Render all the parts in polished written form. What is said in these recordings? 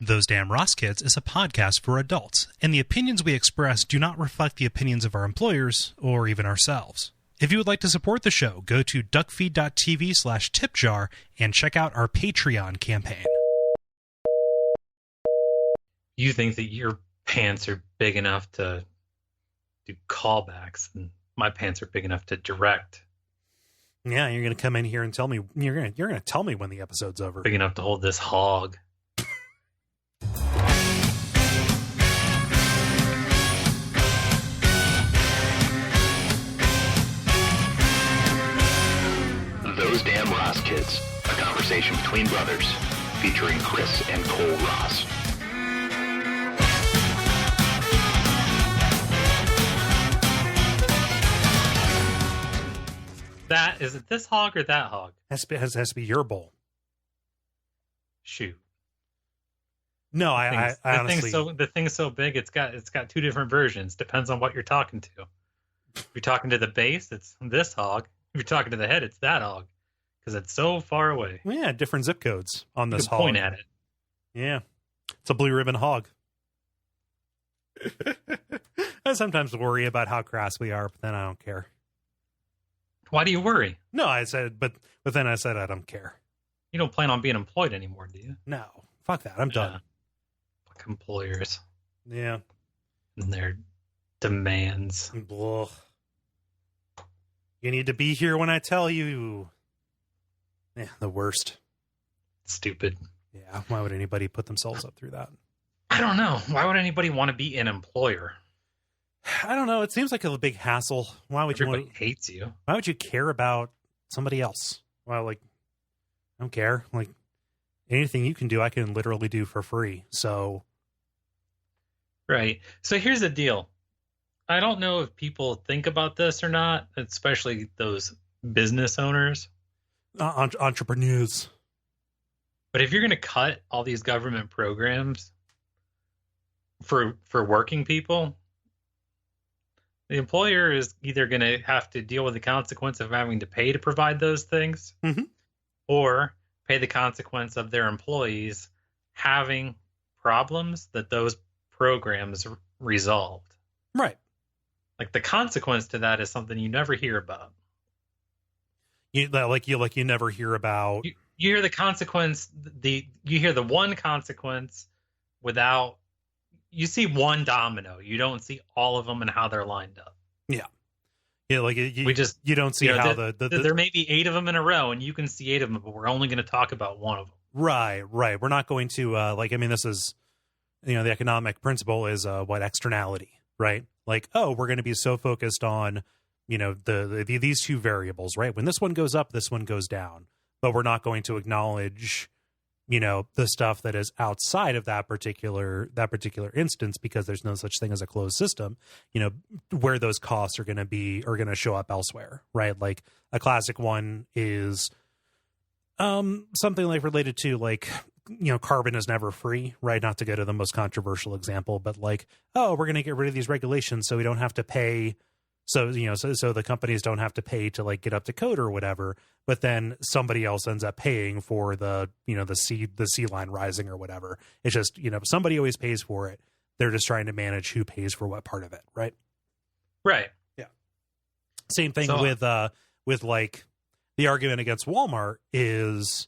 Those Damn Ross Kids is a podcast for adults, and the opinions we express do not reflect the opinions of our employers or even ourselves. If you would like to support the show, go to Duckfeed.tv/tipjar and check out our Patreon campaign. You think that your pants are big enough to do callbacks, and my pants are big enough to direct. Yeah, you're going to come in here and tell me, you're going to tell me when the episode's over. Big enough to hold this hog. Those Damn Ross Kids, a conversation between brothers, featuring Kris and Kole Ross. Is it this hog or that hog? Has to be your bowl. Shoot. No, I honestly... The thing's so big, it's got two different versions. Depends on what you're talking to. If you're talking to the base, it's this hog. If you're talking to the head, it's that hog. Because it's so far away. Well, yeah, different zip codes on this hog. Point at it. Yeah. It's a blue ribbon hog. I sometimes worry about how crass we are, but then I don't care. Why do you worry? No, I said, but then I said I don't care. You don't plan on being employed anymore, do you? No. Fuck that. I'm done. Fuck employers. Yeah. And their demands. Blah. You need to be here when I tell you. Yeah, the worst. Stupid. Yeah, why would anybody put themselves up through that? I don't know. Why would anybody want to be an employer? I don't know. It seems like a big hassle. Why would Everybody hates you? Why would you care about somebody else? Well, I don't care. Anything you can do, I can literally do for free. So, right. So here's the deal. I don't know if people think about this or not, especially those business owners. Entrepreneurs. But if you're going to cut all these government programs for working people, the employer is either going to have to deal with the consequence of having to pay to provide those things, or pay the consequence of their employees having problems that those programs resolved. Right. The consequence to that is something you never hear about. You never hear about. You hear the consequence. You hear the one consequence without. You see one domino. You don't see all of them and how they're lined up. Yeah, yeah. You don't see how there may be 8 of them in a row, and you can see 8 of them, but we're only going to talk about one of them. Right. We're not going to this is, the economic principle is what externality, right? We're going to be so focused on, these two variables, right? When this one goes up, this one goes down, but we're not going to acknowledge, the stuff that is outside of that particular instance, because there's no such thing as a closed system, where those costs are going to show up elsewhere, right? A classic one is something related to carbon is never free, right? Not to go to the most controversial example, but we're going to get rid of these regulations so we don't have to pay. So, so the companies don't have to pay to get up to code or whatever, but then somebody else ends up paying for the sea line rising or whatever. It's just, somebody always pays for it. They're just trying to manage who pays for what part of it. Right. Right. Yeah. Same thing with the argument against Walmart is,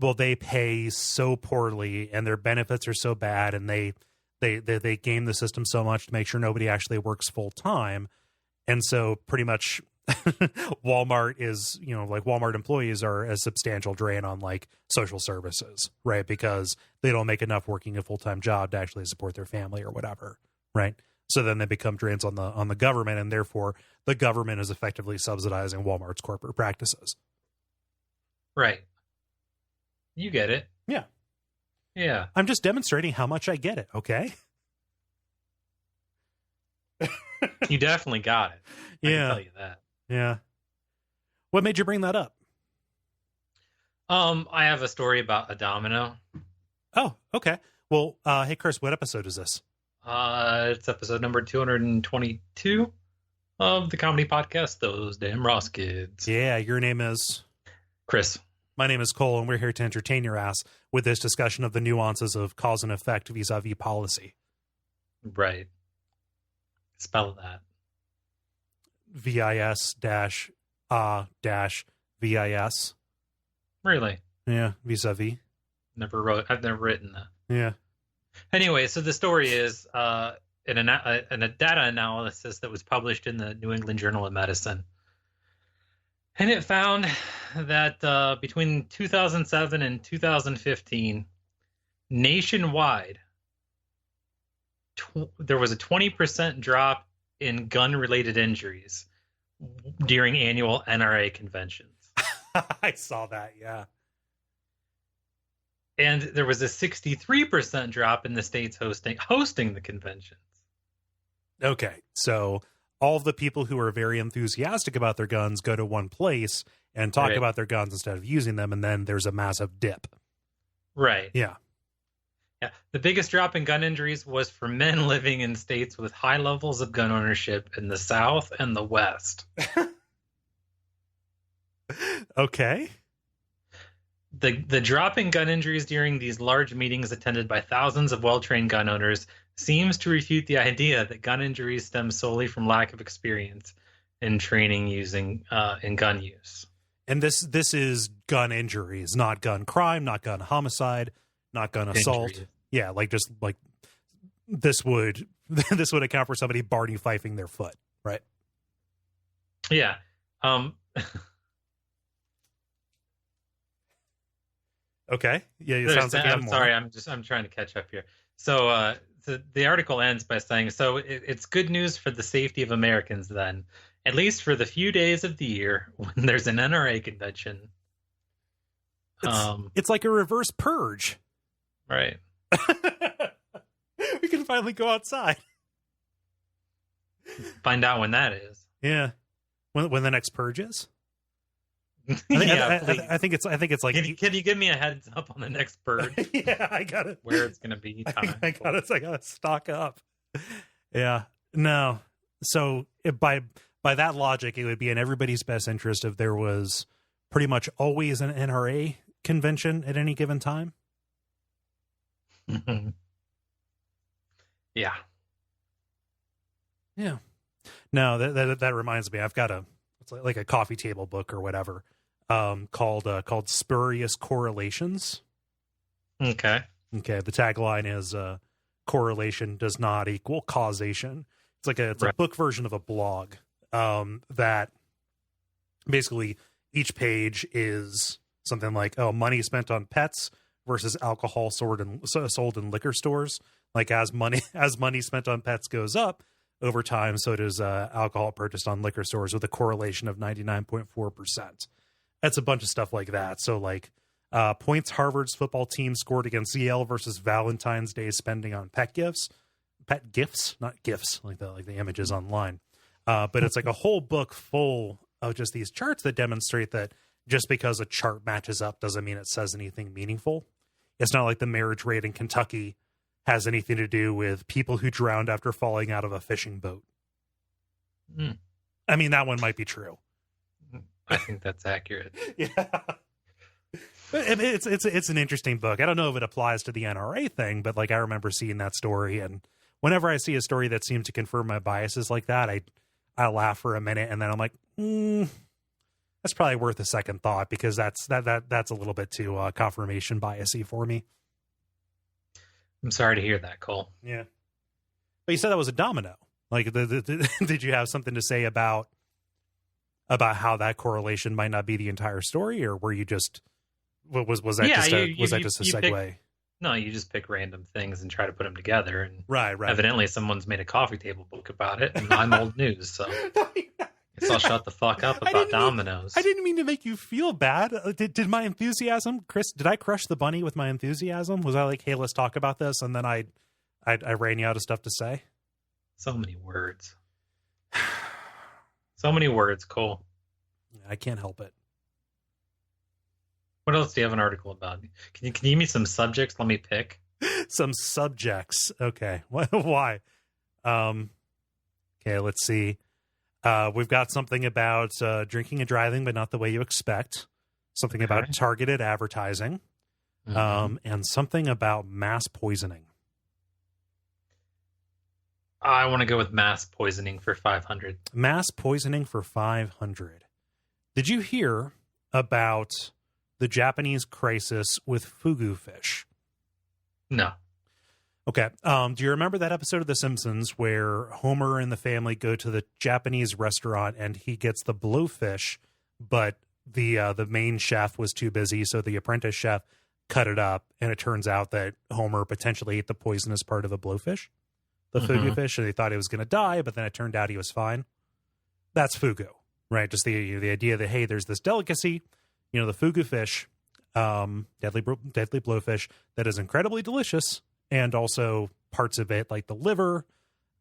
well, they pay so poorly and their benefits are so bad, and they game the system so much to make sure nobody actually works full time. And so pretty much Walmart is, Walmart employees are a substantial drain on social services, right? Because they don't make enough working a full-time job to actually support their family or whatever, right? So then they become drains on the government, and therefore the government is effectively subsidizing Walmart's corporate practices. Right. You get it. Yeah. Yeah. I'm just demonstrating how much I get it, okay? You definitely got it. I can tell you that. Yeah. What made you bring that up? I have a story about a domino. Oh, okay. Well, hey, Kris, what episode is this? It's episode number 222 of the comedy podcast, Those Damn Ross Kids. Yeah, your name is? Kris. My name is Kole, and we're here to entertain your ass with this discussion of the nuances of cause and effect vis-a-vis policy. Right. Spell that. VIS-A-VIS. Really? Yeah, vis-a-vis. I've never written that. Yeah. Anyway, so the story is in a data analysis that was published in the New England Journal of Medicine. And it found that between 2007 and 2015, nationwide, there was a 20% drop in gun-related injuries during annual NRA conventions. I saw that, yeah. And there was a 63% drop in the states hosting the conventions. Okay, so all of the people who are very enthusiastic about their guns go to one place and talk about their guns instead of using them, and then there's a massive dip. Right. Yeah. Yeah. The biggest drop in gun injuries was for men living in states with high levels of gun ownership in the South and the West. Okay. The drop in gun injuries during these large meetings attended by thousands of well-trained gun owners seems to refute the idea that gun injuries stem solely from lack of experience in training using in gun use. And this is gun injuries, not gun crime, not gun homicide, not gun assault. Injuries. Yeah, like this would account for somebody Barney fifing their foot, right? Yeah. Okay. Yeah, it sounds like you have I'm more. sorry. I'm trying to catch up here. So the article ends by saying, so it's good news for the safety of Americans then, at least for the few days of the year when there's an NRA convention. It's like a reverse purge. Right. We can finally go outside. Find out when that is. Yeah. When the next purge is? I think it's like. Can you give me a heads up on the next purge? Yeah, I got it. Where it's gonna be? I gotta stock up. Yeah. No. So by that logic, it would be in everybody's best interest if there was pretty much always an NRA convention at any given time. Yeah. Yeah. No, that reminds me. I've got it's like a coffee table book or whatever, called Spurious Correlations. Okay. The tagline is correlation does not equal causation. It's a book version of a blog that basically each page is something like, money spent on pets versus alcohol sold in liquor stores. Like as money spent on pets goes up over time, so does alcohol purchased on liquor stores, with a correlation of 99.4%. That's a bunch of stuff like that. So like points Harvard's football team scored against Yale versus Valentine's Day spending on pet gifts, not gifts like the images online. But it's like a whole book full of just these charts that demonstrate that just because a chart matches up doesn't mean it says anything meaningful. It's not like the marriage rate in Kentucky has anything to do with people who drowned after falling out of a fishing boat. Mm. I mean, that one might be true. I think that's accurate. Yeah. It's an interesting book. I don't know if it applies to the NRA thing, but like I remember seeing that story, and whenever I see a story that seems to confirm my biases like that, I laugh for a minute, and then I'm like, that's probably worth a second thought, because that's a little bit too confirmation biasy for me. I'm sorry to hear that, Cole. Yeah. But you said that was a domino. Like, did you have something to say about how that correlation might not be the entire story, or were you just was that just a segue? No, you just pick random things and try to put them together. And right. Evidently, someone's made a coffee table book about it, and I'm old news, so guess I'll shut the fuck up about dominoes. I didn't mean to make you feel bad. Did my enthusiasm, Chris? Did I crush the bunny with my enthusiasm? Was I like, hey, let's talk about this, and then I ran you out of stuff to say? So many words. So many words, Cole. I can't help it. What else do you have an article about? Can you give me some subjects? Let me pick. Some subjects. Okay. Why? Okay, let's see. We've got something about drinking and driving, but not the way you expect. something about targeted advertising, and something about mass poisoning. I want to go with mass poisoning for 500. Mass poisoning for 500. Did you hear about the Japanese crisis with fugu fish? No. Okay. Do you remember that episode of The Simpsons where Homer and the family go to the Japanese restaurant and he gets the blowfish, but the main chef was too busy, so the apprentice chef cut it up, and it turns out that Homer potentially ate the poisonous part of the blowfish, the fugu fish, and they thought he was going to die, but then it turned out he was fine. That's fugu, right? Just the idea that, hey, there's this delicacy, the fugu fish, deadly blowfish that is incredibly delicious. And also parts of it, like the liver,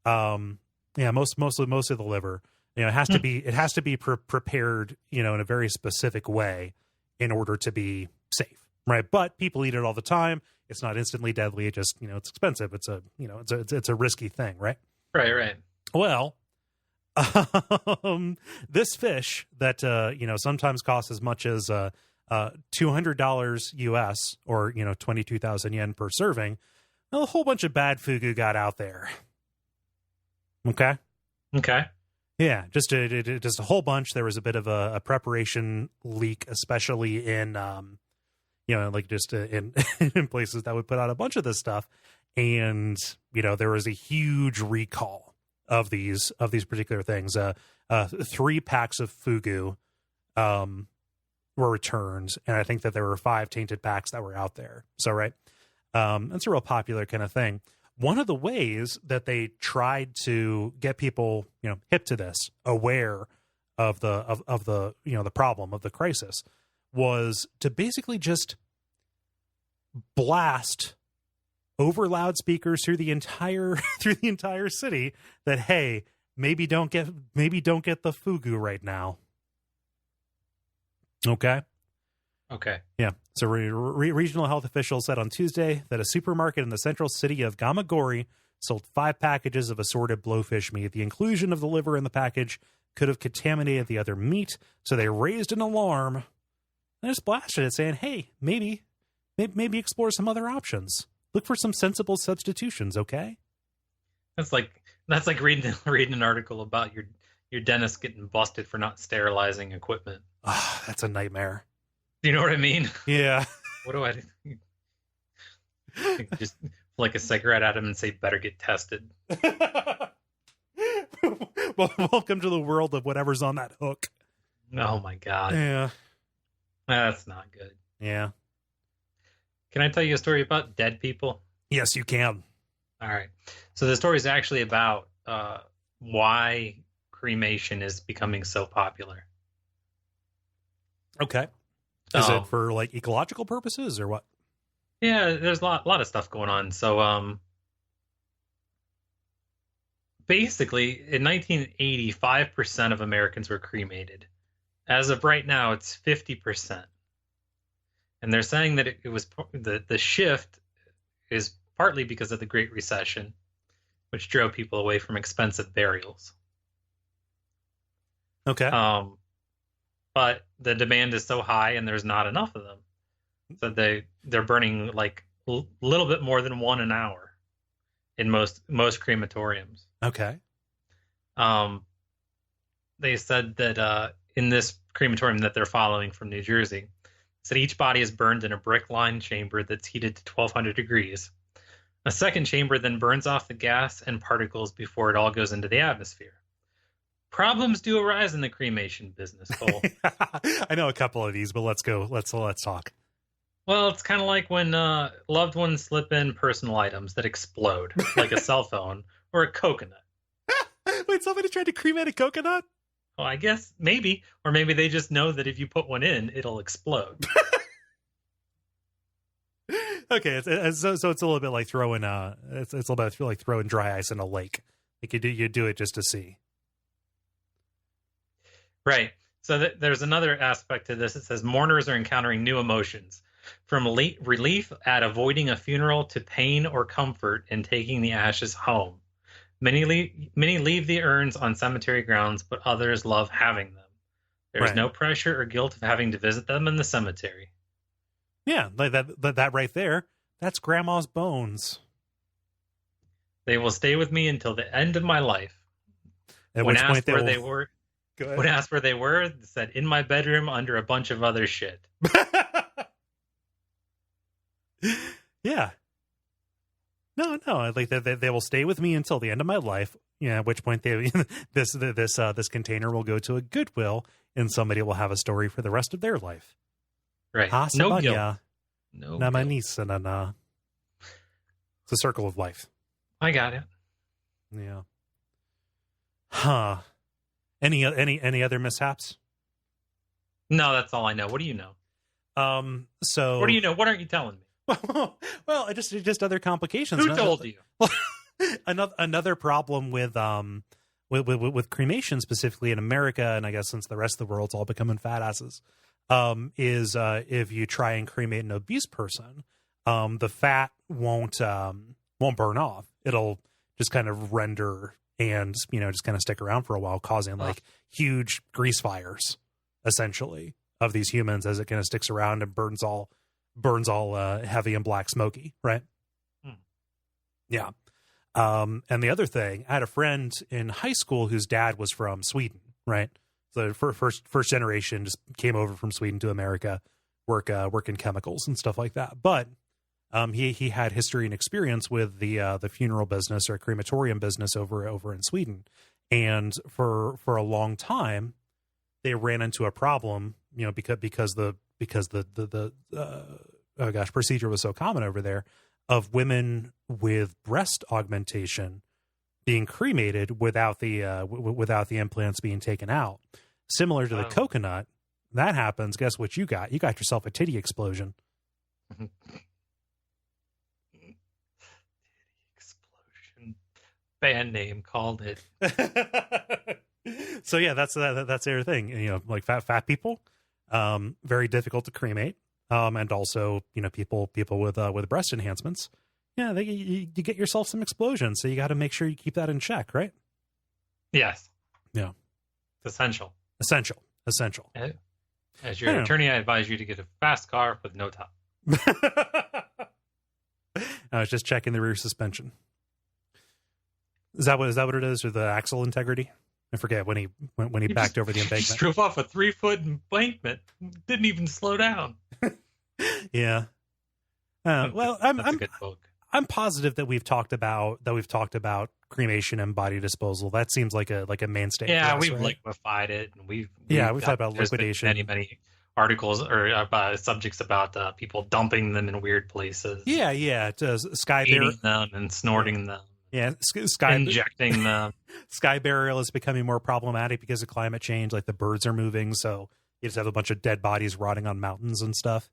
mostly the liver. It has to be prepared, in a very specific way in order to be safe, right? But people eat it all the time. It's not instantly deadly. It just, it's expensive. It's a risky thing, right? Right. Well, this fish that sometimes costs as much as $200 US or 22,000 yen per serving. Well, a whole bunch of bad fugu got out there. Okay. Yeah, just a whole bunch. There was a bit of a preparation leak, especially in, in places that would put out a bunch of this stuff. And, there was a huge recall of these particular things. 3 packs of fugu were returned, and I think that there were 5 tainted packs that were out there. So, right. It's a real popular kind of thing. One of the ways that they tried to get people, hip to this, aware of the problem of the crisis, was to basically just blast over loudspeakers through the entire city that, hey, maybe don't get the fugu right now. Okay. Yeah. So regional health officials said on Tuesday that a supermarket in the central city of Gamagori sold 5 packages of assorted blowfish meat. The inclusion of the liver in the package could have contaminated the other meat, so they raised an alarm and just blasted it, saying, "Hey, maybe explore some other options. Look for some sensible substitutions." Okay. That's like reading an article about your dentist getting busted for not sterilizing equipment. That's a nightmare. Do you know what I mean? Yeah. What do I do? Just flick a cigarette at him and say, "Better get tested." Well, welcome to the world of whatever's on that hook. Oh my God. Yeah. That's not good. Yeah. Can I tell you a story about dead people? Yes, you can. All right. So the story is actually about why cremation is becoming so popular. Okay. Is it for like ecological purposes or what? Yeah, there's a lot of stuff going on. So basically, in 1980, 5% of Americans were cremated. As of right now, it's 50%. And they're saying that it was the shift is partly because of the Great Recession, which drove people away from expensive burials. Okay. But the demand is so high and there's not enough of them. So they're burning like a little bit more than 1 an hour in most crematoriums. Okay. They said that in this crematorium that they're following from New Jersey, said each body is burned in a brick-lined chamber that's heated to 1,200 degrees. A second chamber then burns off the gas and particles before it all goes into the atmosphere. Problems do arise in the cremation business, Cole. I know a couple of these, but let's go. Let's talk. Well, it's kind of like when loved ones slip in personal items that explode, like a cell phone or a coconut. Wait, somebody tried to cremate a coconut? Well, I guess maybe. Or maybe they just know that if you put one in, it'll explode. Okay, so it's a little bit like throwing it's a little bit like throwing dry ice in a lake. Like you do it just to see. Right. So there's another aspect to this. It says mourners are encountering new emotions, from relief at avoiding a funeral to pain or comfort in taking the ashes home. Many leave the urns on cemetery grounds, but others love having them. There's Right. no pressure or guilt of having to visit them in the cemetery. Yeah, like that right there. That's grandma's bones. They will stay with me until the end of my life. At When which point asked where they were, Go ahead. when asked where they were, they said in my bedroom under a bunch of other shit. Yeah. No, like they will stay with me until the end of my life. Yeah, at which point this container will go to a Goodwill, and somebody will have a story for the rest of their life. Right. Ha, No sabanya, guilt. No guilt. namanisa na na. It's a circle of life. I got it. Yeah. Huh. Any other mishaps? No, that's all I know. What do you know? So What do you know? What aren't you telling me? well, just other complications. Who told you? Another problem with cremation, specifically in America, and I guess since the rest of the world's all becoming fat asses, is if you try and cremate an obese person, the fat won't burn off. It'll just kind of render and just kind of stick around for a while, causing like huge grease fires, essentially, of these humans as it kind of sticks around and burns all heavy and black smoky, right? Yeah. And the other thing, I had a friend in high school whose dad was from Sweden, right? So first generation, just came over from Sweden to America, work in chemicals and stuff like that. But he had history and experience with the funeral business or crematorium business over in Sweden, and for a long time they ran into a problem, because the procedure was so common over there, of women with breast augmentation being cremated without the implants being taken out. Similar to the coconut, that happens. Guess what you got? You got yourself a titty explosion. Explosion. Band name called it. So yeah, that's the other thing. Like fat people, very difficult to cremate. And also, people with breast enhancements, you get yourself some explosions. So you got to make sure you keep that in check, right? Yes. Yeah. It's essential. Essential. As your attorney, I advise you to get a fast car with no top. I was just checking the rear suspension. Is that what it is, or the axle integrity? I forget when he backed over the embankment. He drove off a 3-foot embankment. Didn't even slow down. Yeah. Well, That's a good book. I'm positive that we've talked about cremation and body disposal. That seems like a mainstay. Yeah, for us, we've right? liquified it, and we've talked about there's been liquidation. many articles or about subjects about people dumping them in weird places. Yeah. Sky eating them and snorting them. Yeah, injecting them. Sky burial is becoming more problematic because of climate change. Like the birds are moving, so you just have a bunch of dead bodies rotting on mountains and stuff.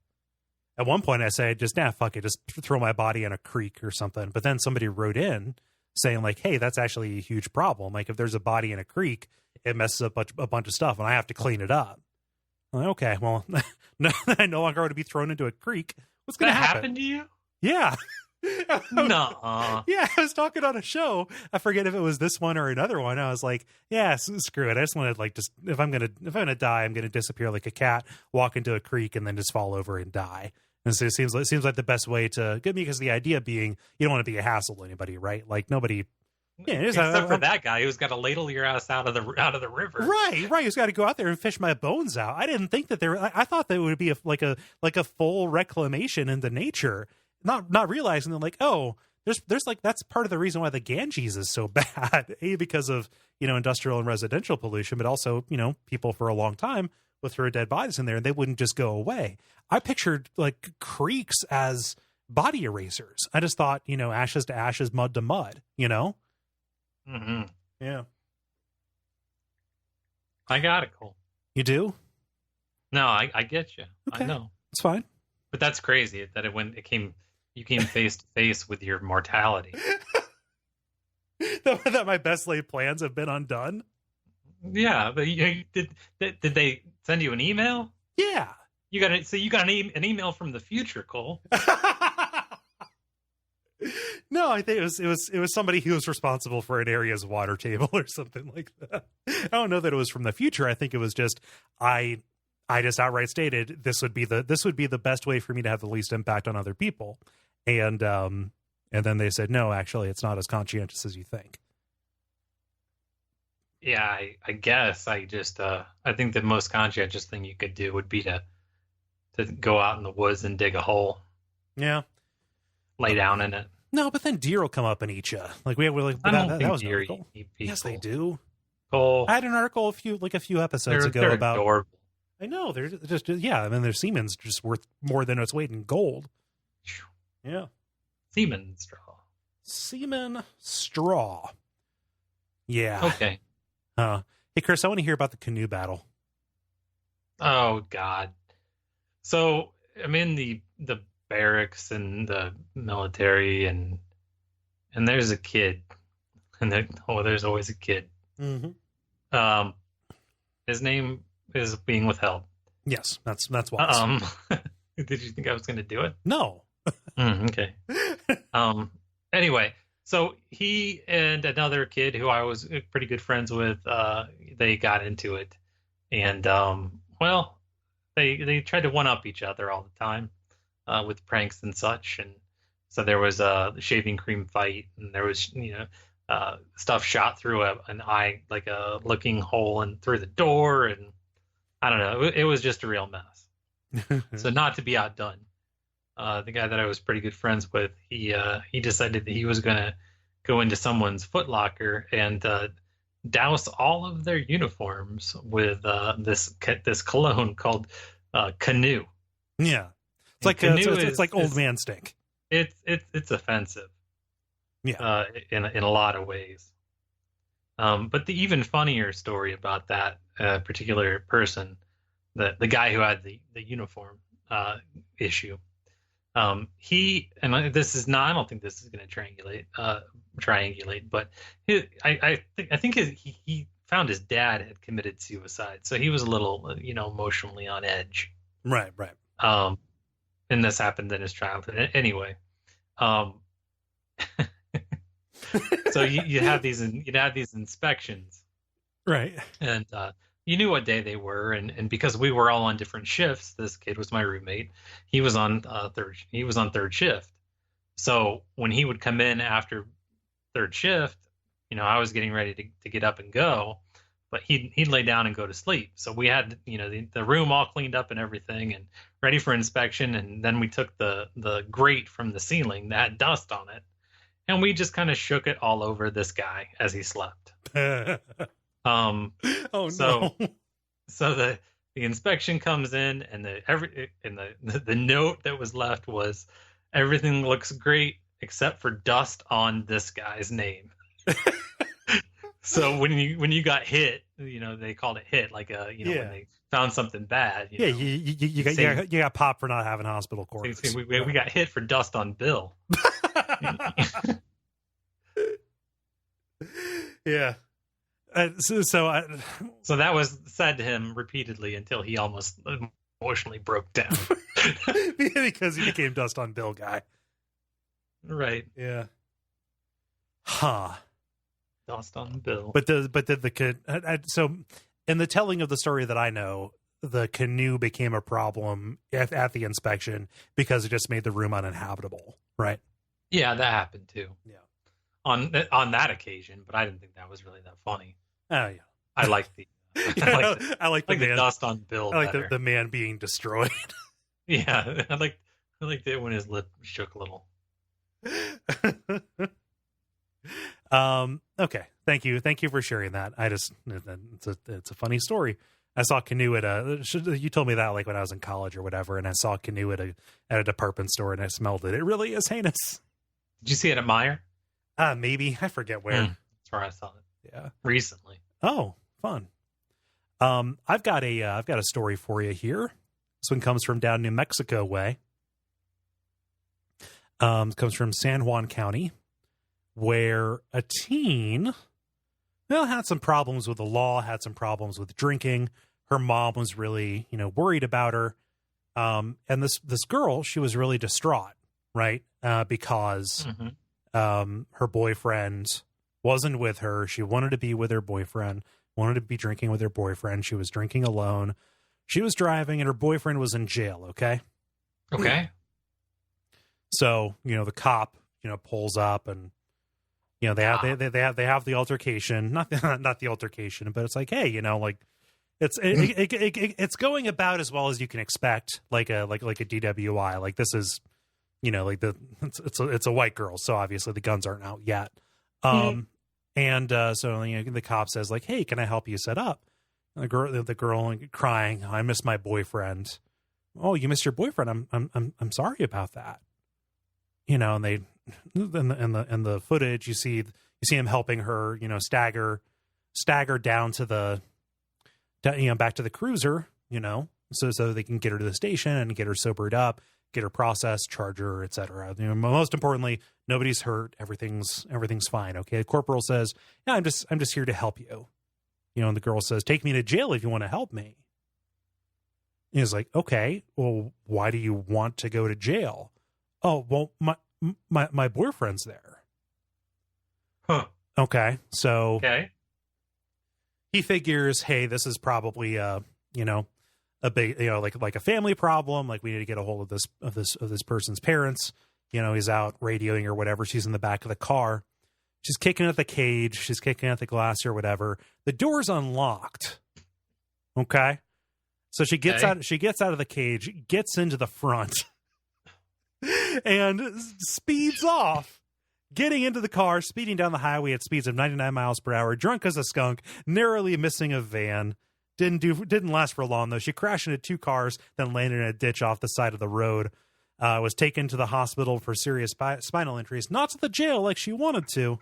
At one point, I said, fuck it, just throw my body in a creek or something. But then somebody wrote in saying, like, hey, that's actually a huge problem. Like, if there's a body in a creek, it messes up a bunch of stuff, and I have to clean it up. I'm like, okay, well, I no longer want to be thrown into a creek. What's going to happen to you? Yeah. No. Yeah, I was talking on a show. I forget if it was this one or another one. I was like, yeah, screw it. I just want to if I'm gonna die, I'm gonna disappear like a cat, walk into a creek, and then just fall over and die. And so it seems like the best way to get me, because the idea being you don't want to be a hassle to anybody, right? Like nobody. Yeah, except for that guy who's got to ladle your ass out of the river. Right. He's got to go out there and fish my bones out. I didn't think that I thought that it would be a full reclamation into nature. Not realizing that, like, oh, there's like, that's part of the reason why the Ganges is so bad. A, because of, industrial and residential pollution, but also, people for a long time would throw dead bodies in there and they wouldn't just go away. I pictured like creeks as body erasers. I just thought, ashes to ashes, mud to mud, Mm-hmm. Yeah. I got it, Cole. You do? No, I get you. Okay. I know. It's fine. But that's crazy that you came face to face with your mortality. That my best laid plans have been undone. Yeah, but did they send you an email? Yeah. You got an email from the future, Cole. No, I think it was somebody who was responsible for an area's water table or something like that. I don't know that it was from the future. I think it was just I just outright stated this would be the best way for me to have the least impact on other people, and then they said no, actually, it's not as conscientious as you think. Yeah, I guess I think the most conscientious thing you could do would be to go out in the woods and dig a hole. Yeah, lay down in it. No, but then deer will come up and eat you. Like I don't think deer eat people. Yes, they do. Cole, I had an article a few episodes ago they're about. Adorable. I know they're just I mean their semen's just worth more than its weight in gold. Yeah, semen straw. Semen straw. Yeah. Okay. Hey Chris, I want to hear about the canoe battle. Oh God. So I'm in the barracks and the military, and there's a kid, and there's always a kid. Mm-hmm. His name is being withheld. Yes, that's why. Did you think I was going to do it? No. Okay. Anyway, so he and another kid who I was pretty good friends with, they got into it, and well, they tried to one up each other all the time. With pranks and such, and so there was a shaving cream fight, and there was stuff shot through an eye, like a looking hole, and through the door, and I don't know, it was just a real mess. So not to be outdone, the guy that I was pretty good friends with, he decided that he was gonna go into someone's Foot Locker and douse all of their uniforms with this cologne called Canoe. Yeah. It's like old man stink. It's offensive. Yeah. In a lot of ways. But the even funnier story about that particular person, the guy who had the uniform issue, he, and this is not, I don't think this is going to triangulate, but I think he found his dad had committed suicide, so he was a little emotionally on edge. Right. And this happened in his childhood. Anyway, so you'd have these inspections, right? And you knew what day they were, and because we were all on different shifts, this kid was my roommate. He was on third shift. So when he would come in after third shift, I was getting ready to get up and go, but he'd lay down and go to sleep. So we had the room all cleaned up and everything and ready for inspection. And then we took the grate from the ceiling that had dust on it, and we just kind of shook it all over this guy as he slept. Oh no! So the inspection comes in, and the note that was left was, everything looks great except for dust on this guy's name. So when you got hit, they called it hit, like when they found something bad. You got popped for not having hospital quarters. We got hit for dust on Bill. Yeah. So that was said to him repeatedly until he almost emotionally broke down. Because he became dust on Bill guy. Right. Yeah. Huh. Dust on Bill. But the kid. So in the telling of the story that I know, the canoe became a problem at the inspection because it just made the room uninhabitable. Right. Yeah, that happened too. Yeah. On that occasion, but I didn't think that was really that funny. Oh yeah. I like the man, dust on Bill. I like the man being destroyed. Yeah, I liked it when his lip shook a little. Okay. Thank you for sharing that. It's a funny story. I saw Canoe you told me that like when I was in college or whatever, and I saw Canoe at a department store and I smelled it. It really is heinous. Did you see it at Meijer? Maybe. I forget where. That's where I saw it. Yeah. Recently. Oh, fun. I've got a story for you here. This one comes from down New Mexico way. It comes from San Juan County, where a teen, had some problems with the law, had some problems with drinking. Her mom was really, worried about her. And this girl, she was really distraught, right? Because Her boyfriend wasn't with her. She wanted to be with her boyfriend, wanted to be drinking with her boyfriend. She was drinking alone. She was driving and her boyfriend was in jail. Okay. So, the cop, pulls up and, they have the altercation, not the altercation, but it's like, hey, like it's going about as well as you can expect, like a DWI. Like this is, it's a white girl. So obviously the guns aren't out yet. So the cop says like, hey, can I help you set up? And the girl crying, I miss my boyfriend. Oh, you missed your boyfriend. I'm sorry about that. And they, in the footage, you see him helping her, stagger down to the, back to the cruiser, so they can get her to the station and get her sobered up, get her processed, charge her, etc. Most importantly, nobody's hurt. Everything's fine. Okay. The corporal says, yeah, I'm just here to help you. And the girl says, take me to jail if you want to help me. And he's like, okay, well, why do you want to go to jail? Oh, well, my boyfriend's there. Huh. Okay. So okay. He figures, hey, this is probably a big, like a family problem. Like we need to get a hold of this person's parents. He's out radioing or whatever. She's in the back of the car. She's kicking at the cage. She's kicking at the glass or whatever. The door's unlocked. Okay. So she gets out. She gets out of the cage, gets into the front, and speeds off. Getting into the car, speeding down the highway at speeds of 99 miles per hour, drunk as a skunk, narrowly missing a van. Didn't last for long though. She crashed into two cars, then landed in a ditch off the side of the road. Was taken to the hospital for serious spinal injuries, not to the jail like she wanted to.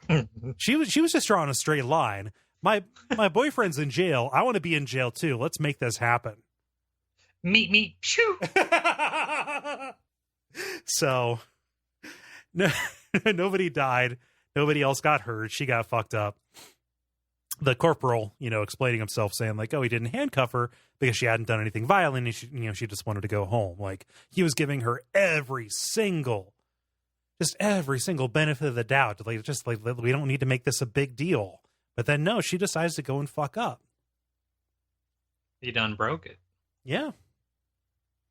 She was just drawing a straight line. My boyfriend's in jail. I want to be in jail too. Let's make this happen. Meet me. Shoo. So, no, nobody died. Nobody else got hurt. She got fucked up. The corporal, explaining himself, saying like, "Oh, he didn't handcuff her because she hadn't done anything violent, and she just wanted to go home." Like he was giving her every single benefit of the doubt. Like we don't need to make this a big deal. But then no, she decides to go and fuck up. You done broke it. Yeah.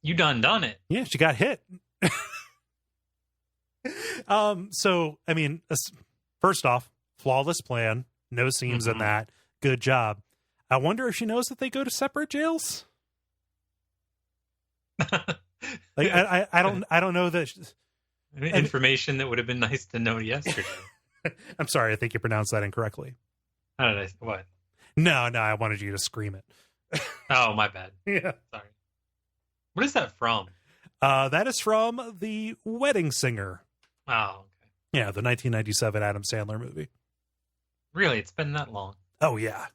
You done it. Yeah, she got hit. So I mean, first off, flawless plan. No seams in that. Good job. I wonder if she knows that they go to separate jails. Like I don't know that. Information that would have been nice to know yesterday. I'm sorry. I think you pronounced that incorrectly. How did I? What? No. I wanted you to scream it. Oh, my bad. Yeah. Sorry. What is that from? That is from The Wedding Singer. Oh, okay. Yeah, the 1997 Adam Sandler movie. Really? It's been that long? Oh, yeah.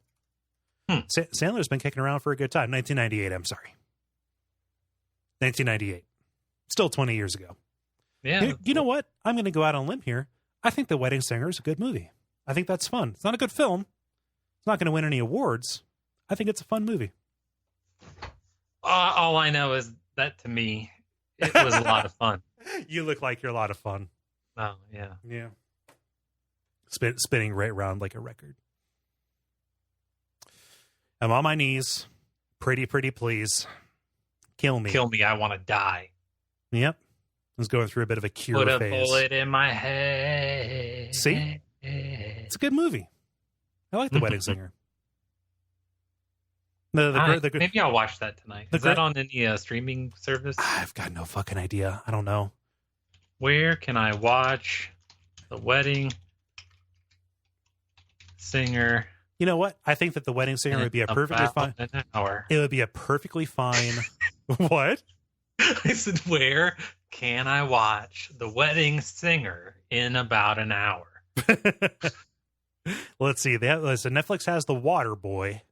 Sandler's been kicking around for a good time. 1998, I'm sorry. 1998. Still 20 years ago. Yeah. You know what? I'm going to go out on a limb here. I think The Wedding Singer is a good movie. I think that's fun. It's not a good film. It's not going to win any awards. I think it's a fun movie. All I know is that to me, it was a lot of fun. You look like you're a lot of fun. Oh, yeah. Yeah. Spinning right around like a record. I'm on my knees. Pretty please. Kill me. Kill me. I want to die. Yep. I was going through a bit of a cure Put a phase. bullet in my head. See? It's a good movie. I like The Wedding Singer. Maybe I'll watch that tonight. Is that on any streaming service? I've got no fucking idea. I don't know. Where can I watch The Wedding Singer? You know what? I think that The Wedding Singer would be a perfectly fine. An hour. It would be a perfectly fine. What? I said, where can I watch The Wedding Singer in about an hour? Let's see. Listen, Netflix has The Water Boy.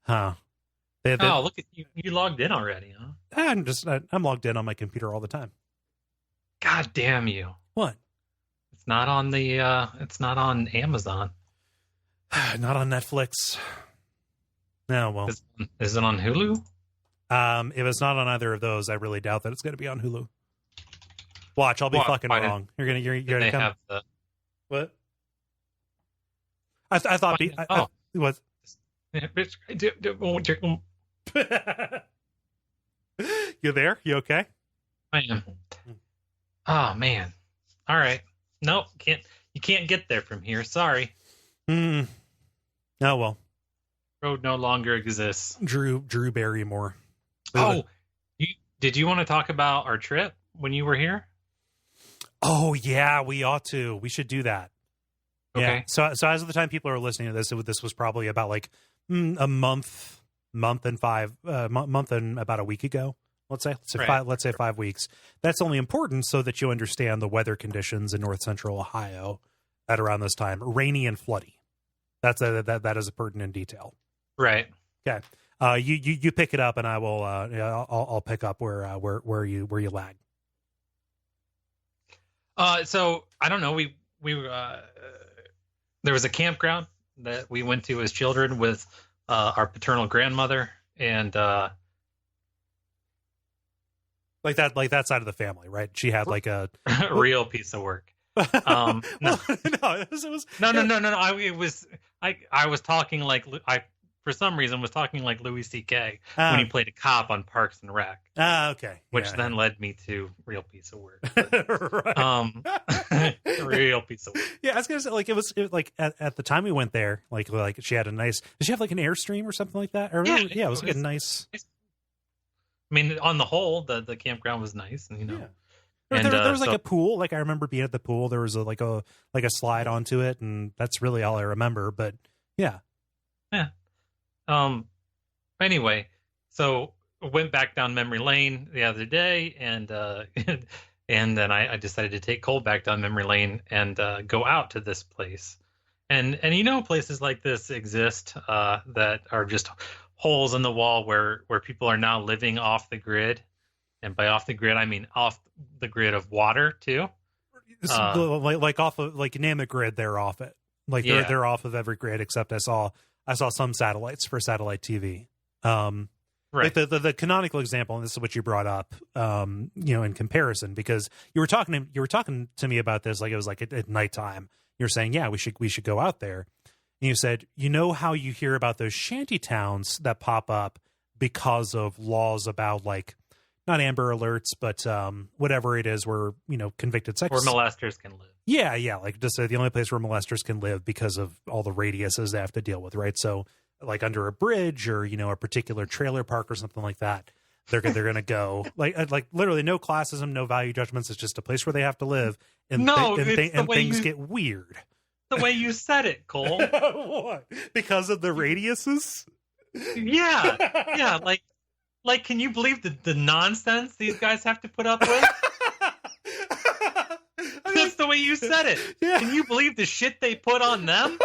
Huh. Oh, look at you! You logged in already, huh? I'm logged in on my computer all the time. God damn you! What? It's not on the. It's not on Amazon. Not on Netflix. No, well, is it on Hulu? If it's not on either of those, I really doubt that it's going to be on Hulu. Watch, I'll be Why- fucking why wrong. You're gonna Did come. they have the What? I thought. What? You there? You okay? I am. Oh man. All right. Nope. You can't get there from here. Sorry. Oh well. Road no longer exists. Drew Barrymore. Oh, did you want to talk about our trip when you were here? Oh yeah, we ought to. We should do that. Okay. Yeah. So as of the time people are listening to this, this was probably about like a month and about a week ago. Let's say Right. let's say 5 weeks. That's only important so that you understand the weather conditions in north central Ohio at around this time, rainy and floody. That is a pertinent detail. Right. Okay. You pick it up, and I will. I'll pick up where you lag. So I don't know. We there was a campground that we went to as children with our paternal grandmother, and Like that side of the family, right? She had like a a real piece of work. No. it was No. I was talking like for some reason was talking like Louis C.K. when he played a cop on Parks and Rec. Okay. Which then led me to real piece of work. Right. Real piece of work. Yeah, I was gonna say like it was like at the time we went there, like she had a nice. Did she have like an Airstream or something like that? Yeah, it was like a nice. I mean, on the whole, the campground was nice, and Yeah. There was like a pool. Like I remember being at the pool. There was a slide onto it, and that's really all I remember. But yeah. Anyway, so went back down memory lane the other day, and and then I decided to take Cole back down memory lane and go out to this place, and places like this exist that are just holes in the wall where people are now living off the grid. And by off the grid, I mean off the grid of water too. Like off of name a grid, they're off it. Like they're off of every grid except I saw some satellites for satellite TV. Right. Like the canonical example, and this is what you brought up, in comparison, because you were talking to me about this like it was like at nighttime. You're saying, yeah, we should go out there. And you said, how you hear about those shanty towns that pop up because of laws about like. Not Amber Alerts, but whatever it is where, convicted sex... Where molesters can live. Yeah, like just the only place where molesters can live because of all the radiuses they have to deal with, right? So, like under a bridge or, a particular trailer park or something like that, they're going to go... Like literally no classism, no value judgments. It's just a place where they have to live. And things get weird. The way you said it, Cole. What? Because of the radiuses? Yeah, Like, can you believe the nonsense these guys have to put up with? That's the way you said it. Yeah. Can you believe the shit they put on them?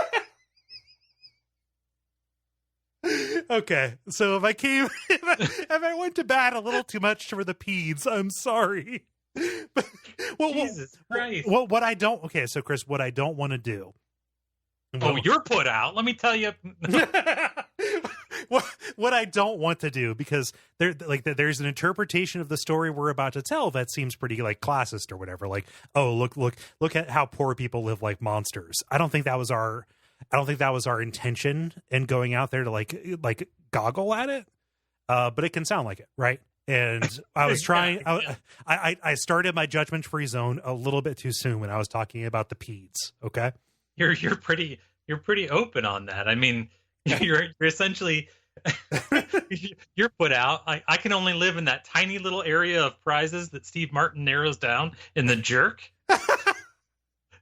Okay, so if I went to bat a little too much for the peds, I'm sorry. Jesus Christ. What I don't... Okay, so Chris, what I don't want to do... You're put out. Let me tell you. What I don't want to do, because there's an interpretation of the story we're about to tell that seems pretty like classist or whatever. Like, oh, look at how poor people live like monsters. I don't think that was our intention in going out there to like goggle at it. But it can sound like it, right? And I was trying. I started my judgment-free zone a little bit too soon when I was talking about the peds. Okay. You're pretty open on that. I mean, you're essentially you're put out. I can only live in that tiny little area of prizes that Steve Martin narrows down in The Jerk.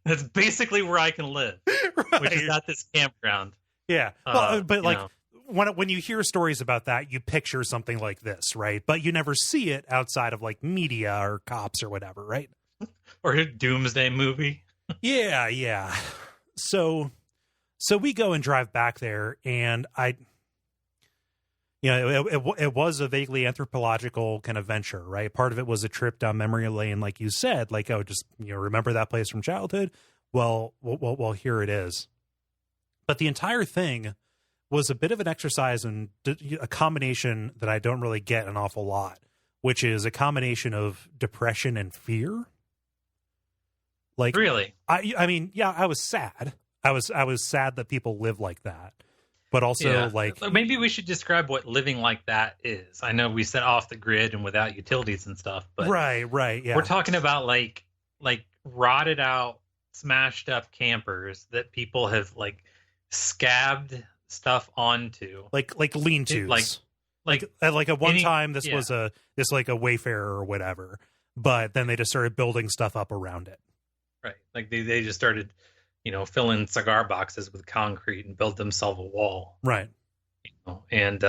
That's basically where I can live, right. Which is at this campground. Yeah, but when you hear stories about that, you picture something like this, right? But you never see it outside of like media or cops or whatever, right? Or a doomsday movie. Yeah. So we go and drive back there, and it was a vaguely anthropological kind of venture, right? Part of it was a trip down memory lane, like you said, like, oh, just, remember that place from childhood? Well, here it is. But the entire thing was a bit of an exercise in a combination that I don't really get an awful lot, which is a combination of depression and fear. Like, really? I mean, yeah, I was sad. I was sad that people live like that. But also, like, maybe we should describe what living like that is. I know we said off the grid and without utilities and stuff, but right, yeah. we're talking about like rotted out, smashed up campers that people have like scabbed stuff onto, like lean-tos. Like at one time, this was a Wayfarer or whatever, but then they just started building stuff up around it. Right, like they just started, filling cigar boxes with concrete and build themselves a wall. Right. And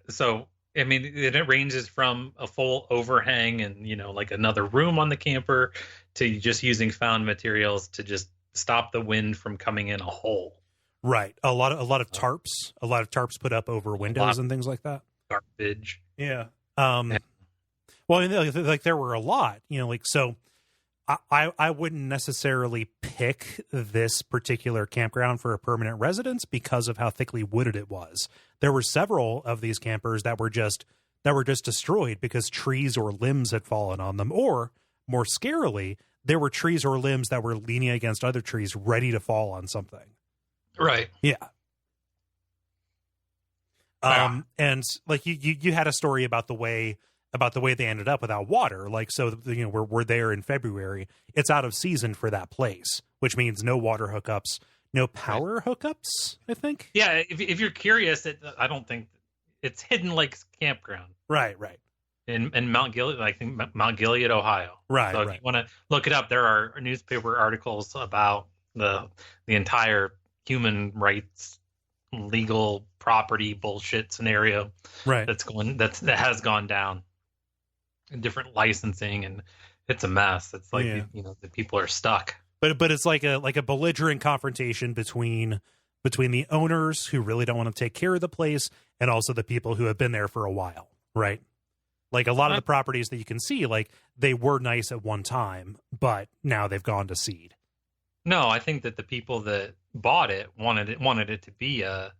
so I mean, it ranges from a full overhang and like another room on the camper to just using found materials to just stop the wind from coming in a hole. Right. A lot of tarps put up over windows and things like that. Garbage. Yeah. Well, I mean, like there were a lot, so I wouldn't necessarily pick this particular campground for a permanent residence because of how thickly wooded it was. There were several of these campers that were just destroyed because trees or limbs had fallen on them, or more scarily, there were trees or limbs that were leaning against other trees ready to fall on something. Right. Yeah. And like you had a story about the way they ended up without water. Like, so, we're there in February. It's out of season for that place, which means no water hookups, no power hookups, I think. Yeah. If you're curious, I don't think it's Hidden Lakes Campground. Right. In Mount Gilead, I think Mount Gilead, Ohio. Right. So if you want to look it up, there are newspaper articles about the entire human rights, legal property bullshit scenario. Right. That has gone down. And different licensing, and it's a mess. It's like the people are stuck. But it's like a belligerent confrontation between the owners who really don't want to take care of the place and also the people who have been there for a while, right? Like a lot of the properties that you can see, like they were nice at one time, but now they've gone to seed. No, I think that the people that bought it wanted it to be a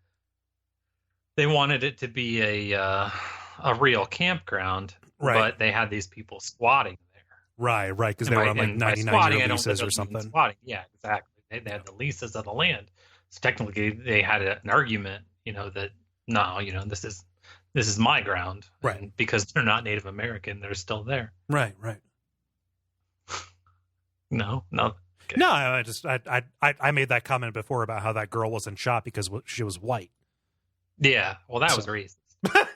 real campground. Right. But they had these people squatting there. Right, because they were on like 99-year leases or something. Squatting. Yeah, exactly. They had the leases of the land. So technically they had an argument, that no, this is my ground. Right. And because they're not Native American, they're still there. Right. No. Okay. No, I made that comment before about how that girl wasn't shot because she was white. Yeah, well, that was racist. Okay.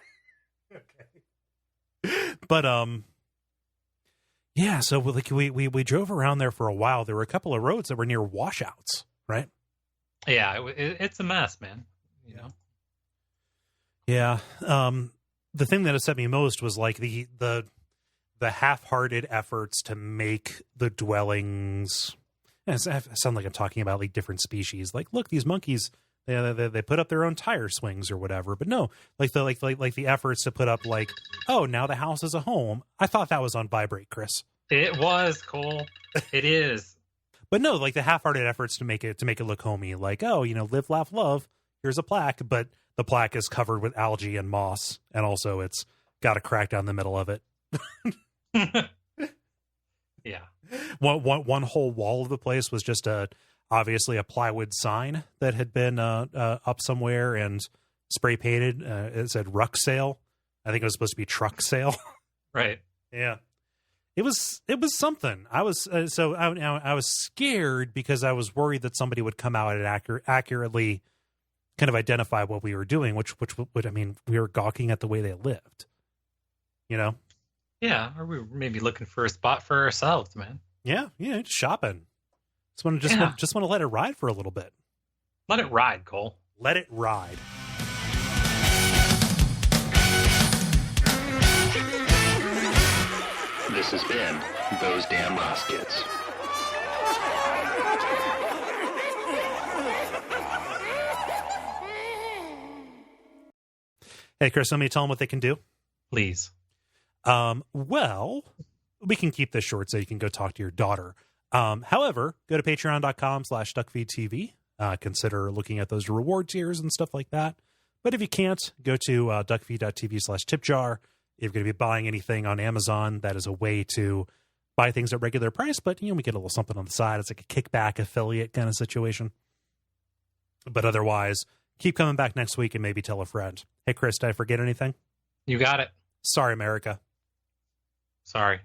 But yeah, so like we drove around there for a while. There were a couple of roads that were near washouts, right? Yeah, it's a mess, man. Yeah. The thing that upset me most was like the half-hearted efforts to make the dwellings. I sound like I'm talking about like different species. Like, look, these monkeys. They put up their own tire swings or whatever, but no, like the efforts to put up like, oh, now the house is a home. I thought that was on Vibrate, Chris. It was cool. It is, but no, like the half-hearted efforts to make it look homey. Like, oh, live, laugh, love. Here's a plaque, but the plaque is covered with algae and moss, and also it's got a crack down the middle of it. Yeah, one whole wall of the place was just obviously a plywood sign that had been up somewhere and spray painted. It said ruck sale. I think it was supposed to be truck sale. Right. Yeah. It was something. I was I was scared because I was worried that somebody would come out and accurately kind of identify what we were doing, which would, I mean, we were gawking at the way they lived. Yeah, or we were maybe looking for a spot for ourselves, man. Yeah, just shopping. Just want to let it ride for a little bit. Let it ride, Cole. Let it ride. This has been Those Damn Ross Kids. Hey, Chris, let me tell them what they can do. Please. Well, we can keep this short so you can go talk to your daughter. However, go to patreon.com/Duckfeed.tv. Consider looking at those reward tiers and stuff like that. But if you can't, go to Duckfeed.tv/tipjar. If you're going to be buying anything on Amazon, that is a way to buy things at regular price, but we get a little something on the side. It's like a kickback affiliate kind of situation. But otherwise, keep coming back next week and maybe tell a friend. Hey, Chris, did I forget anything? You got it. Sorry, America. Sorry.